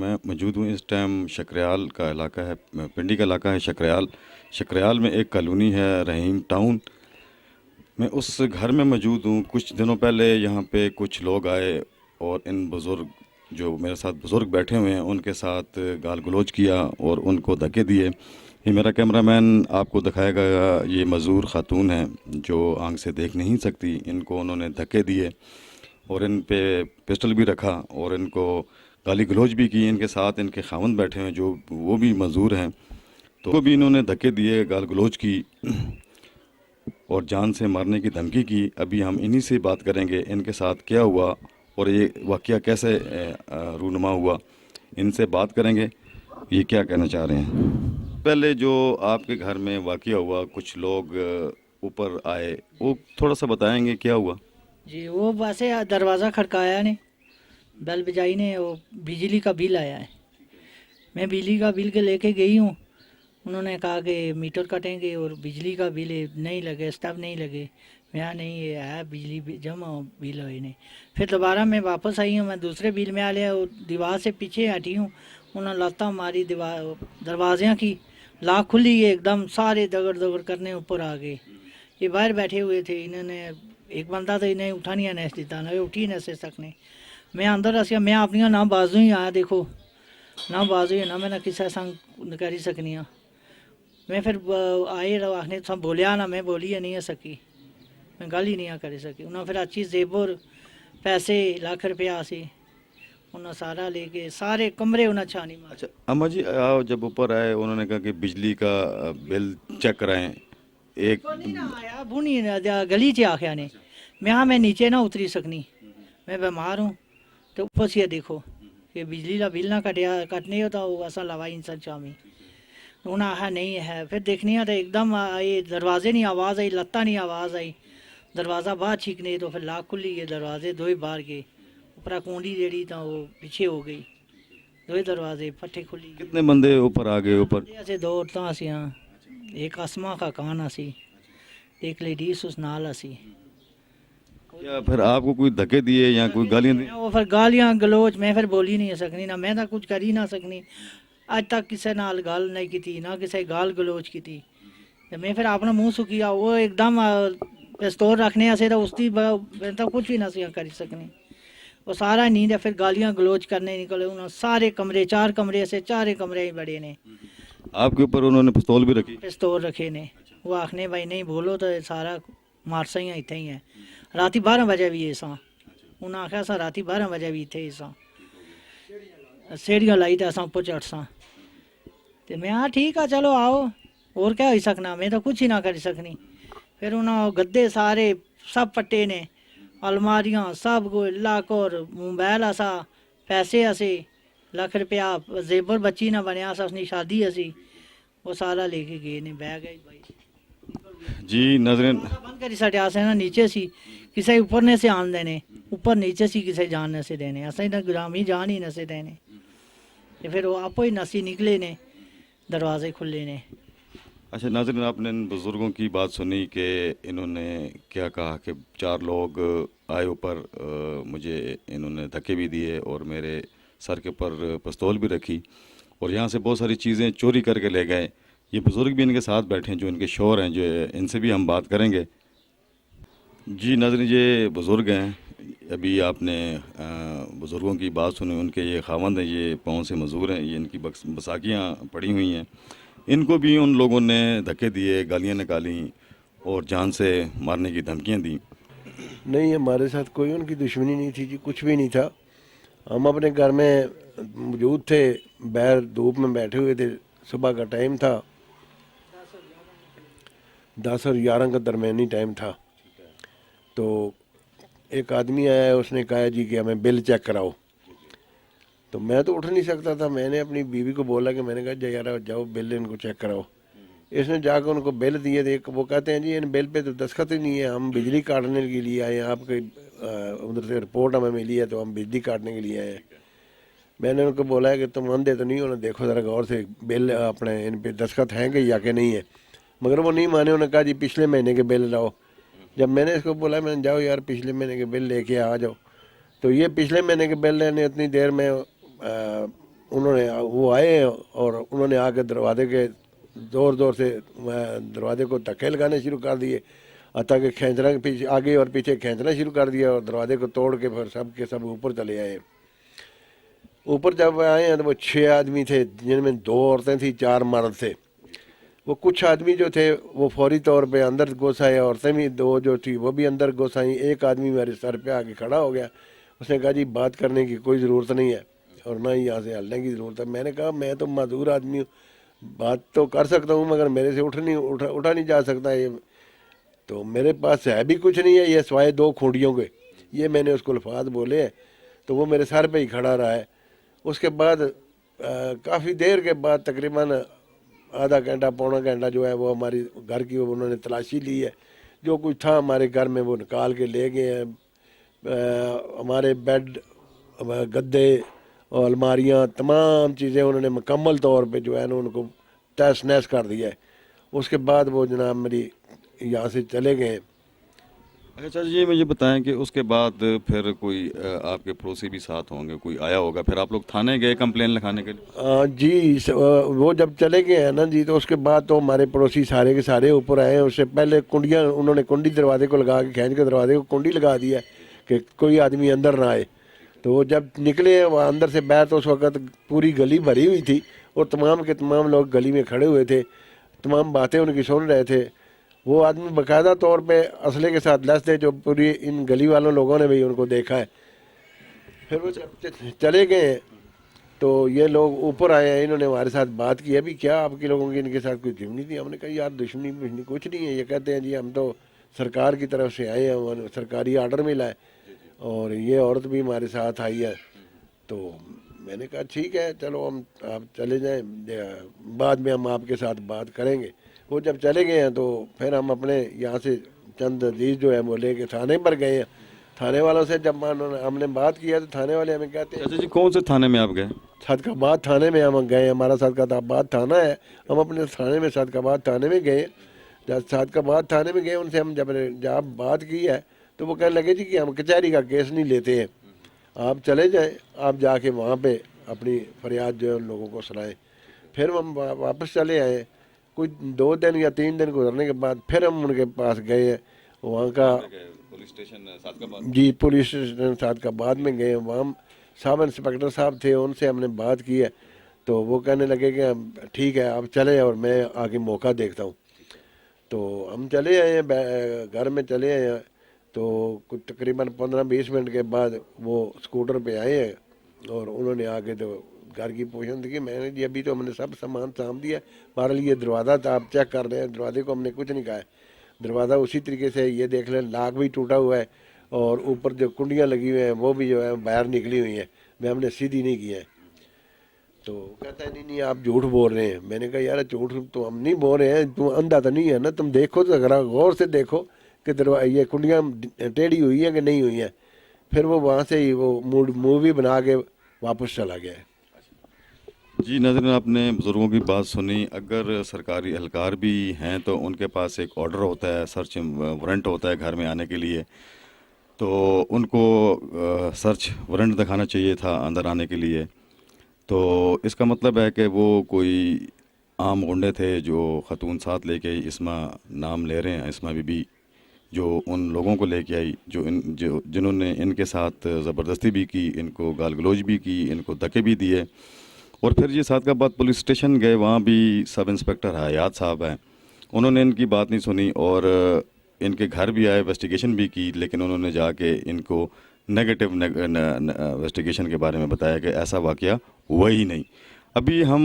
मैं मौजूद हूँ इस टाइम शकरयाल का इलाका है, पिंडी का इलाका है शकरयाल। शकरयाल में एक कॉलोनी है रहीम टाउन। मैं उस घर में मौजूद हूँ। कुछ दिनों पहले यहाँ पे कुछ लोग आए और इन बुज़ुर्ग, जो मेरे साथ बुज़ुर्ग बैठे हुए हैं, उनके साथ गाल गलौज किया और उनको धक्के दिए। ये मेरा कैमरामैन आपको दिखाएगा। ये मज़दूर ख़ातून है जो आंख से देख नहीं सकती। इनको उन्होंने धक्के दिए और इन पे पिस्टल भी रखा और इनको गाली गलौज भी की। इनके साथ इनके खावंद बैठे हैं जो वो भी मज़दूर हैं, तो वो भी इन्होंने धक्के दिए, गाल गलौज की और जान से मारने की धमकी की। अभी हम इन्हीं से बात करेंगे इनके साथ क्या हुआ और ये वाक़या कैसे रूनुमा हुआ। इनसे बात करेंगे ये क्या कहना चाह रहे हैं। पहले जो आपके घर में वाक़या हुआ, कुछ लोग ऊपर आए, वो थोड़ा सा बताएंगे क्या हुआ। जी वो वैसे दरवाज़ा खड़काया ने, बेल बजाई ने, वो बिजली का बिल आया है। मैं बिजली का बिल के लेके गई हूँ। उन्होंने कहा कि मीटर कटेंगे और बिजली का बिल नहीं लगे, स्टब नहीं लगे। मैं नहीं, ये है बिजली जमा बिल हुए नहीं। फिर दोबारा मैं वापस आई हूँ, मैं दूसरे बिल में आ लिया। वो दीवार से पीछे हटी हूँ, उन्होंने लाता मारी दीवार दरवाज़े की। लाख खुली है एकदम, सारे दगड़ दगड़ करने ऊपर आ गए। ये बाहर बैठे हुए थे। इन्होंने एक बंदा तो इन्हें उठा नहीं नस दिता ना, उठी नहीं से सकने। मैं अंदर रसिया, मैं अपनियां ना बाजू ही आया, देखो ना बाजू ही ना, मैं ना किसी संग करी सकनी हाँ। मैं फिर आए आखने सब बोलिया ना, मैं बोली नहीं है सकी, मैं गल ही नहीं करी सकी। उन्हें फिर अच्छी जेबर पैसे लाख रुपया सी उन्हें सारा लेके सारे कमरे उन्हें छानी मार। अच्छा अम्मा जी, आओ। जब ऊपर आए उन्होंने कहा कि बिजली का बिल चेक कराएं। एक ऊपर नहीं ना आया, बुनी गली च आख्या ने। मैं हाँ मैं नीचे ना उतरी सकनी, मैं बीमार हूँ। तो ऊपर से देखो कि बिजली का बिल ना कटिया कटने हो तो असा लवा इंसान शामी। उन्हें आखा नहीं है। फिर देखनी है तो एकदम आई, दरवाजे नहीं आवाज़ आई, लत्ता नहीं आवाज़ आई। दरवाज़ा बाहर छीकने तो फिर लाख खुली गए, दरवाजे दो ही बाहर गए। ऊपर कुंडी जेड़ी तो वो पीछे हो गई, दो ही दरवाजे फटे खुली गए। कितने बंदे ऊपर आ गए ऊपर। बंदे ऐसे दो औरतां हसियां, एक आसमा का कान हसी, एक लेडीज उस नाल हसी। क्या फिर आपको कोई धक्के दिए या कोई गालियां दी। वो फिर गालियां गलोच, मैं फिर बोली नहीं सकनी ना, मैं तो कुछ कर ही ना सकनी। अज तक किसी नाल गल नहीं की ना, किसी गाल गलोच की। ते मैं फिर अपना मुंह सुकिया, वो एकदम पिस्तौल रखने से तो उसकी मैं तो कुछ भी ना करी सकनी। वो सारा नींद है, फिर गालियां गलोच करने निकले। उन्होंने सारे कमरे, चार कमरे से चारे कमरे ही बड़े ने आपके ऊपर उन्होंने पिस्तौल भी रखी। पिस्तौल रखे ने। वो आखने भाई नहीं बोलो तो सारा मारसा ही इत्थे ही है। राती 12 बजे भी इसा उन्हें आख्या असा राती 12 बजे भी इत्थे इसा सीढ़ियां लाई तो असा उपर चढ़सा। तो मैं हाँ ठीक है चलो आओ, और क्या हो सकना, मैं तो कुछ ही ना कर सकनी। फिर उन्होंने गद्दे सारे सब पट्टे ने, अलमारियां सब को लाख और मोबाइल असा, पैसे असे लाख रुपया, जेबर बच्ची ना बनया असा, उसकी शादी असी, वो सारा लेके गए ने, बह गए भाई। जी नाज़रीन, दरवाजा बंद करी सटिया से ना, नीचे सी किसी ऊपर ने से आन देने, ऊपर नीचे सी किसी जान ने से देने, असा ना गुलामी जान ही न से देने। तो फिर वो आपो ही नसी निकले ने, दरवाजे खुले ने। अच्छा नाज़रीन, आपने इन बुज़ुर्गों की बात सुनी कि इन्होंने क्या कहा कि चार लोग आए ऊपर, मुझे इन्होंने धक्के भी दिए और मेरे सर के ऊपर पिस्तौल भी रखी और यहाँ से बहुत सारी चीज़ें चोरी करके ले गए। ये बुज़ुर्ग भी इनके साथ बैठे हैं जो इनके शौहर हैं, जो इनसे भी हम बात करेंगे। जी नाज़रीन, ये बुज़ुर्ग हैं। अभी आपने बुज़ुर्गों की बात सुनी, उनके ये खावंद हैं, ये पाँव से मज़दूर हैं, ये इनकी बसाकियाँ पड़ी हुई हैं। इनको भी उन लोगों ने धक्के दिए, गालियाँ निकाली और जान से मारने की धमकियाँ दी। नहीं, हमारे साथ कोई उनकी दुश्मनी नहीं थी जी, कुछ भी नहीं था। हम अपने घर में मौजूद थे, बाहर धूप में बैठे हुए थे। सुबह का टाइम था, 10 और 11 का दरमियानी टाइम था। तो एक आदमी आया, उसने कहा जी कि हमें बिल चेक कराओ। तो मैं तो उठ नहीं सकता था। मैंने अपनी बीवी को बोला कि मैंने कहा जा यार जाओ बिल इनको चेक कराओ। इसने जाकर उनको बिल दिए थे। वो कहते हैं जी इन बिल पे तो दस्तखत ही नहीं है, हम बिजली काटने के लिए आए हैं, आपके उधर से रिपोर्ट हमें मिली है तो हम बिजली काटने के लिए आए हैं। मैंने उनको बोला है कि तुम अंधे तो नहीं हो ना, देखो ज़रा गौर से बिल अपने इन पे दस्तखत हैं कि या कि नहीं है। मगर वो नहीं माने, उन्होंने कहा जी पिछले महीने के बिल लाओ। जब मैंने इसको बोला, मैंने जाओ यार पिछले महीने के बिल लेके आ जाओ, तो ये पिछले महीने के बिल लेने उतनी देर में उन्होंने वो आए और उन्होंने आके दरवाजे के ज़ोर ज़ोर से दरवाजे को धक्के लगाने शुरू कर दिए, हत्ता कि खींचना के पीछे आगे और पीछे खींचना शुरू कर दिया और दरवाजे को तोड़ के फिर सब के सब ऊपर चले आए। ऊपर जब आए हैं तो वो 6 आदमी थे, जिनमें 2 औरतें थी, 4 मर्द थे। वो कुछ आदमी जो थे वो फौरी तौर पे अंदर घुस आए, औरतें भी 2 जो थी वो भी अंदर घुस आई। एक आदमी मेरे सर पे आके खड़ा हो गया, उसने कहा जी बात करने की कोई ज़रूरत नहीं है और ना ही यहाँ से हलने की ज़रूरत है। मैंने कहा मैं तो मजदूर आदमी हूँ, बात तो कर सकता हूँ मगर मेरे से उठा नहीं जा सकता, ये तो मेरे पास है भी कुछ नहीं है, ये सिवाय 2 खूंटियों के। ये मैंने उसको अल्फाज बोले हैं तो वो मेरे सर पे ही खड़ा रहा है। उसके बाद काफ़ी देर के बाद तकरीबन आधा घंटा पौना घंटा जो है वो हमारी घर की उन्होंने तलाशी ली है। जो कुछ था हमारे घर में वो निकाल के ले गए हैं। हमारे बेड, गद्दे और अलमारियाँ, तमाम चीज़ें उन्होंने मुकम्मल तौर पे जो है ना उनको तहस नहस कर दिया है। उसके बाद वो जनाब मेरी यहाँ से चले गए। अच्छा चाचा जी, मुझे बताएं कि उसके बाद फिर कोई आपके पड़ोसी भी साथ होंगे, कोई आया होगा, फिर आप लोग थाने गए कंप्लेन लिखाने के लिए? जी वो जब चले गए हैं ना जी, तो उसके बाद तो हमारे पड़ोसी सारे के सारे ऊपर आए हैं। उससे पहले कुंडियाँ उन्होंने कुंडी दरवाजे को लगा के खींच के दरवाजे को कुंडी लगा दी है कि कोई आदमी अंदर ना आए। तो वो जब निकले वहाँ अंदर से बाहर तो उस वक्त पूरी गली भरी हुई थी और तमाम के तमाम लोग गली में खड़े हुए थे, तमाम बातें उनकी सुन रहे थे। वो आदमी बाकायदा तौर पे असले के साथ लैस थे, जो पूरी इन गली वालों लोगों ने भी उनको देखा है। फिर वो चले गए हैं तो ये लोग ऊपर आए हैं, इन्होंने हमारे साथ बात की, अभी क्या आपके लोगों की इनके साथ कोई दुश्मनी थी? हमने कहा यार दुश्मनी कुछ नहीं है। ये कहते हैं जी हम तो सरकार की तरफ से आए हैं, सरकारी आर्डर मिला है और ये औरत भी हमारे साथ आई है। तो मैंने कहा ठीक है चलो हम आप चले जाएं, बाद में हम आपके साथ बात करेंगे। वो जब चले गए हैं तो फिर हम अपने यहाँ से चंद अजीज जो है वो लेके थाने पर गए हैं। थाने वालों से जब हमने बात किया तो थाने वाले हमें कहते हैं, चाचा जी कौन से थाने में आप गए? सदकाबाद थाने में हम गए। हमारा सदकाबाद थाना है, हम अपने थाने में सदकाबाद थाने में गए। जब सदकाबाद थाने में गए उनसे हम जब बात की है तो वो कहने लगे जी कि हम कचहरी का केस नहीं लेते हैं, आप चले जाएं, आप जाके वहाँ पे अपनी फरियाद जो है उन लोगों को सुनाएं। फिर हम वापस चले आए। कुछ 2 दिन या 3 दिन गुजरने के बाद फिर हम उनके पास गए हैं। वहाँ का पुलिस स्टेशन सादकाबाद? जी पुलिस स्टेशन सादकाबाद में गए। वहाँ सब इंस्पेक्टर साहब थे, उनसे हमने बात की है तो वो कहने लगे कि ठीक है आप चले और मैं आगे मौका देखता हूँ। तो हम चले आए हैं, घर में चले आए हैं। तो कुछ तकरीबन 15-20 मिनट के बाद वो स्कूटर पे आए हैं और उन्होंने आके तो घर की पोजीशन देखी। मैंने जी अभी तो हमने सब सामान साम दिया, हमारे लिए दरवाज़ा था आप चेक कर रहे हैं, दरवाजे को हमने कुछ नहीं कहा है। दरवाज़ा उसी तरीके से ये देख लें, लाक भी टूटा हुआ है और ऊपर जो कुंडियाँ लगी हुई हैं वो भी जो है बाहर निकली हुई हैं, मैं हमने सीधी नहीं किया है। तो कहता है नहीं आप झूठ बोल रहे हैं। मैंने कहा यार झूठ तो हम नहीं बोल रहे हैं, तुम अंधा तो नहीं है ना, तुम देखो तो ज़रा गौर से देखो कि ये कुंडियाँ टेढ़ी हुई है कि नहीं हुई है। फिर वो वहाँ से ही वो मूवी बना के वापस चला गया है। जी नाज़रीन, आपने बुज़ुर्गों की बात सुनी। अगर सरकारी एहलकार भी हैं तो उनके पास एक ऑर्डर होता है, सर्च वारंट होता है घर में आने के लिए, तो उनको सर्च वारंट दिखाना चाहिए था अंदर आने के लिए। तो इसका मतलब है कि वो कोई आम गुंडे थे जो ख़तून साथ लेके इस्मा नाम ले रहे हैं, इस्मा बीबी, जो उन लोगों को लेके आई जो जिन्होंने इनके साथ ज़बरदस्ती भी की, इनको गाल गलौज भी की, इनको धक्के भी दिए। और फिर ये सादकाबाद पुलिस स्टेशन गए, वहाँ भी सब इंस्पेक्टर हयात साहब हैं, उन्होंने इनकी बात नहीं सुनी और इनके घर भी आए, इन्वेस्टिगेशन भी की, लेकिन उन्होंने जाके इनको नेगेटिव इन्वेस्टिगेशन के बारे में बताया कि ऐसा वाक़या हुआ ही नहीं। अभी हम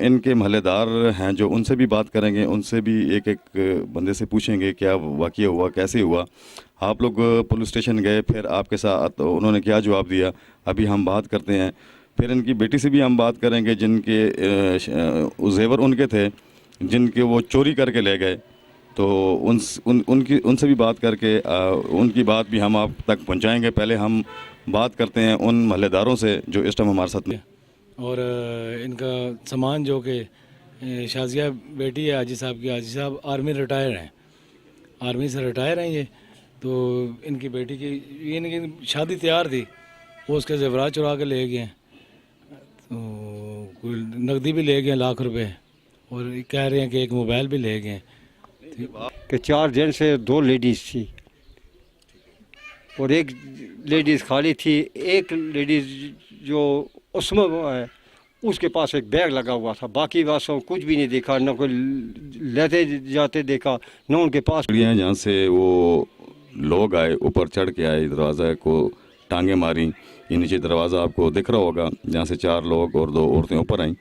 इनके महल्लेदार हैं जो उनसे भी बात करेंगे, उनसे भी एक एक बंदे से पूछेंगे क्या वाक़या हुआ, कैसे हुआ, आप लोग पुलिस स्टेशन गए, फिर आपके साथ उन्होंने क्या जवाब दिया, अभी हम बात करते हैं। फिर इनकी बेटी से भी हम बात करेंगे जिनके जेवर उनके थे, जिनके वो चोरी करके ले गए, तो उनसे भी बात करके उनकी बात भी हम आप तक पहुंचाएंगे। पहले हम बात करते हैं उन महल्लेदारों से जो इस टाइम हमारे साथ में। और इनका सामान जो कि शाजिया बेटी है हाजी साहब की, हाजी साहब आर्मी रिटायर हैं, आर्मी से रिटायर हैं ये। तो इनकी बेटी की इनकी शादी तैयार थी, वो उसके जेवरात चुरा के ले गए। तो नकदी भी ले गए लाख रुपए, और कह रहे हैं कि एक मोबाइल भी ले गए। कि 4 दिन से 2 लेडीज़ थी और एक लेडीज़ खाली थी। एक लेडीज़ जो उसमें वो है, उसके पास एक बैग लगा हुआ था। बाकी वासों कुछ भी नहीं देखा, न कोई लेते जाते देखा, न उनके पास। सीढ़ियाँ हैं जहाँ से वो लोग आए, ऊपर चढ़ के आए, दरवाज़ा को टांगे मारी। ये नीचे दरवाज़ा आपको दिख रहा होगा, जहाँ से 4 लोग और 2 औरतें ऊपर आईं,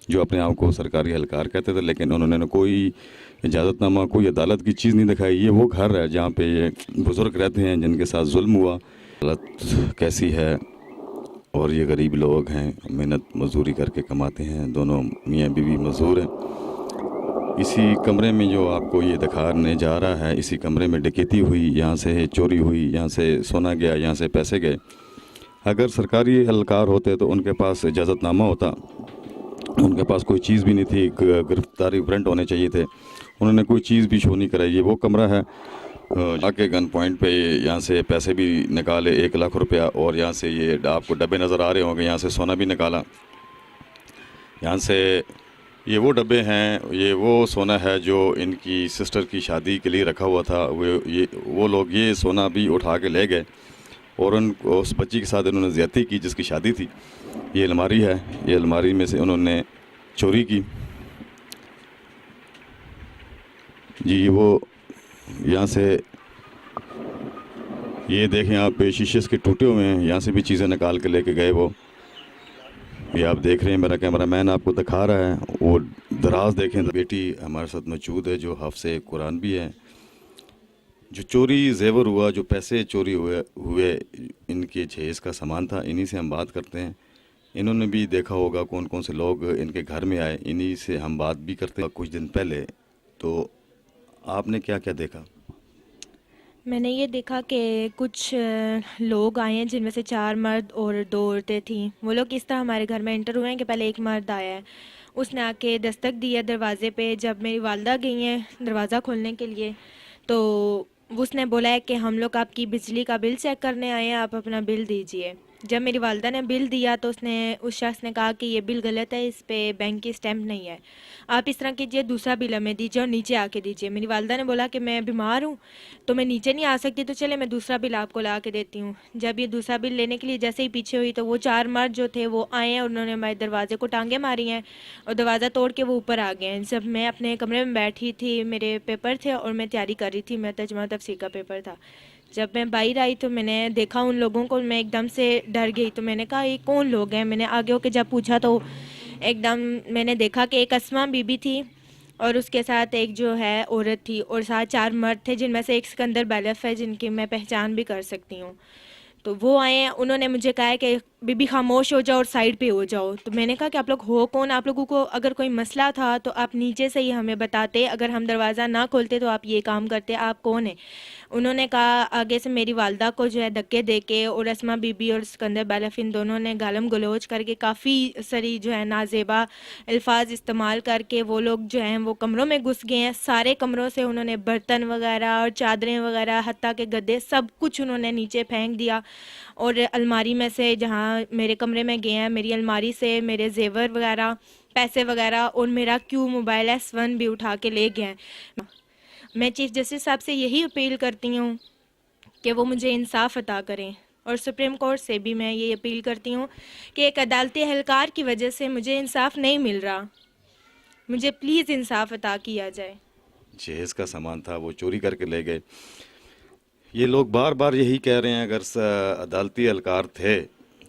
जो अपने आप को सरकारी एहलकार कहते थे, लेकिन उन्होंने न कोई इजाज़तनामा, कोई अदालत की चीज़ नहीं दिखाई। ये वो घर है जहाँ पे ये बुज़ुर्ग रहते हैं जिनके साथ जुल्म हुआ। हालत कैसी है, और ये गरीब लोग हैं, मेहनत मजदूरी करके कमाते हैं, दोनों मियाँ बीवी मजदूर हैं। इसी कमरे में जो आपको ये दिखाने जा रहा है, इसी कमरे में डकैती हुई, यहाँ से चोरी हुई, यहाँ से सोना गया, यहाँ से पैसे गए। अगर सरकारी एहलकार होते तो उनके पास इजाज़तनामा होता, उनके पास कोई चीज़ भी नहीं थी, गिरफ्तारी वारंट होने चाहिए थे, उन्होंने कोई चीज़ भी शो नहीं कराई। ये वो कमरा है आके गन पॉइंट पे यहाँ से पैसे भी निकाले 1 लाख रुपया, और यहाँ से ये आपको डब्बे नज़र आ रहे होंगे, यहाँ से सोना भी निकाला। यहाँ से ये वो डब्बे हैं, ये वो सोना है जो इनकी सिस्टर की शादी के लिए रखा हुआ था। वो लोग ये सोना भी उठा के ले गए, और उस बच्ची के साथ इन्होंने ज़्यादती की जिसकी शादी थी। ये अलमारी है, ये अलमारी में से उन्होंने चोरी की जी। वो यहाँ से ये देखें आप, शीशे के टूटे हुए हैं, यहाँ से भी चीज़ें निकाल के लेके गए वो। ये आप देख रहे हैं, मेरा कैमरामैन आपको दिखा रहा है। वो दराज देखें, बेटी हमारे साथ मौजूद है जो हाफ़िज़े कुरान भी है। जो चोरी जेवर हुआ, जो पैसे चोरी हुए इनके जहेज़ का सामान था, इन्हीं से हम बात करते हैं। इन्होंने भी देखा होगा कौन कौन से लोग इनके घर में आए, इन्हीं से हम बात भी करते हैं। कुछ दिन पहले तो आपने क्या क्या देखा? मैंने ये देखा कि कुछ लोग आए हैं जिनमें से 4 मर्द और 2 औरतें थीं। वो लोग इस तरह हमारे घर में एंटर हुए हैं कि पहले एक मर्द आया है, उसने आके दस्तक दी है दरवाज़े पे। जब मेरी वालदा गई हैं दरवाज़ा खोलने के लिए, तो उसने बोला है कि हम लोग आपकी बिजली का बिल चेक करने आए हैं, आप अपना बिल दीजिए। जब मेरी वालदा ने बिल दिया तो उस शख्स ने कहा कि ये बिल गलत है, इस पे बैंक की स्टैम्प नहीं है, आप इस तरह कीजिए दूसरा बिल हमें दीजिए और नीचे आके दीजिए। मेरी वालदा ने बोला कि मैं बीमार हूँ तो मैं नीचे नहीं आ सकती, तो चले मैं दूसरा बिल आपको ला के देती हूँ। जब ये दूसरा बिल लेने के लिए जैसे ही पीछे हुई तो वो 4 मर्द जो थे वो आए हैं, उन्होंने हमारे दरवाजे को टांगे मारी हैं और दरवाज़ा तोड़ के वो ऊपर आ गए हैं। जब मैं अपने कमरे में बैठी थी, मेरे पेपर थे और मैं तैयारी कर रही थी, मैं तर्जुमा तफसीर का पेपर था। जब मैं बाहर आई तो मैंने देखा उन लोगों को, मैं एकदम से डर गई। तो मैंने कहा ये कौन लोग हैं, मैंने आगे होकर जब पूछा तो एकदम मैंने देखा कि एक अस्मा बीबी थी और उसके साथ एक जो है औरत थी और साथ 4 मर्द थे, जिनमें से एक सिकंदर बैलफ है जिनकी मैं पहचान भी कर सकती हूँ। तो वो आए हैं, उन्होंने मुझे कहा है कि बीबी खामोश हो जाओ और साइड पे हो जाओ। तो मैंने कहा कि आप लोग हो कौन, आप लोगों को अगर कोई मसला था तो आप नीचे से ही हमें बताते, अगर हम दरवाज़ा ना खोलते तो आप ये काम करते, आप कौन है। उन्होंने कहा आगे से मेरी वालदा को जो है धक्के दे के, और अस्मा बीबी और सिकंदर बैलफ इन दोनों ने गालम गलोच करके काफ़ी सारी जो है नाजेबा अल्फाज इस्तेमाल करके वो लोग जो हैं वो कमरों में घुस गए हैं। सारे कमरों से उन्होंने बर्तन वगैरह और चादरें वगैरह हत्ता के गद्दे सब कुछ उन्होंने नीचे फेंक दिया, और अलमारी में से जहाँ मेरे कमरे में गए हैं, मेरी अलमारी से मेरे जेवर वगैरह, पैसे वगैरह और मेरा क्यू मोबाइल S1 भी उठा के ले गए हैं। मैं चीफ जस्टिस साहब से यही अपील करती हूँ कि वो मुझे इंसाफ अता करें, और सुप्रीम कोर्ट से भी मैं ये अपील करती हूँ कि एक अदालती एहलकार की वजह से मुझे इंसाफ नहीं मिल रहा, मुझे प्लीज़ इंसाफ अता किया जाए। जहेज़ का सामान था वो चोरी करके ले गए। ये लोग बार बार यही कह रहे हैं अगर अदालती एहलकार थे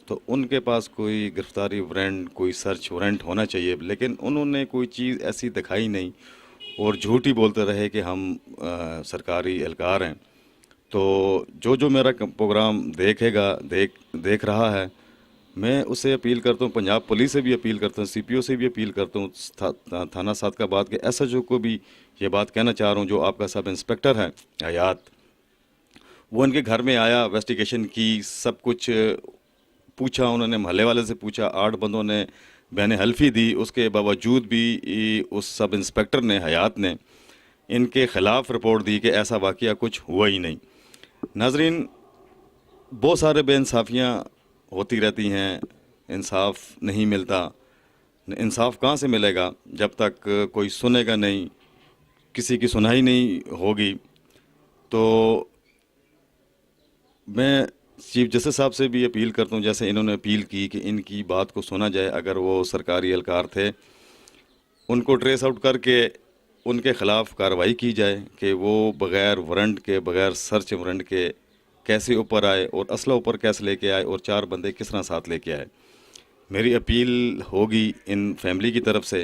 तो उनके पास कोई गिरफ्तारी वारंट, कोई सर्च वारंट होना चाहिए, लेकिन उन्होंने कोई चीज़ ऐसी दिखाई नहीं और झूठ ही बोलते रहे कि हम सरकारी एहलकार हैं। तो जो मेरा प्रोग्राम देख रहा है, मैं उससे अपील करता हूँ, पंजाब पुलिस से भी अपील करता हूँ, CPO से भी अपील करता हूँ, थाना सादकाबाद के SHO को भी ये बात कहना चाह रहा हूँ, जो आपका सब इंस्पेक्टर है हयात, वो इनके घर में आया, इन्वेस्टिगेशन की, सब कुछ पूछा, उन्होंने महल्ले वाले से पूछा, 8 बंदों ने बयान हल्फी दी, उसके बावजूद भी उस सब इंस्पेक्टर ने, हयात ने, इनके ख़िलाफ़ रिपोर्ट दी कि ऐसा वाक़या कुछ हुआ ही नहीं। नाज़रीन, बहुत सारे बेइंसाफ़ियाँ होती रहती हैं, इंसाफ नहीं मिलता, इंसाफ कहाँ से मिलेगा जब तक कोई सुनेगा नहीं, किसी की सुनाई नहीं होगी। तो मैं चीफ जस्टिस साहब से भी अपील करता हूँ, जैसे इन्होंने अपील की कि इनकी बात को सुना जाए। अगर वो सरकारी एहलकार थे, उनको ट्रेस आउट करके उनके ख़िलाफ़ कार्रवाई की जाए कि वो बग़ैर वारंट के, बग़ैर सर्च वारंट के कैसे ऊपर आए और असला ऊपर कैसे लेके आए और 4 बंदे किस तरह साथ लेके आए। मेरी अपील होगी इन फैमिली की तरफ से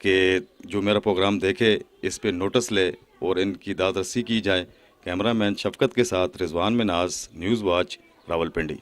कि जो मेरा प्रोग्राम देखे इस पे नोटिस ले और इनकी दाद रसी की जाए। कैमरामैन शफकत के साथ रिजवान मिनाज, न्यूज़ वॉच, रावलपिंडी।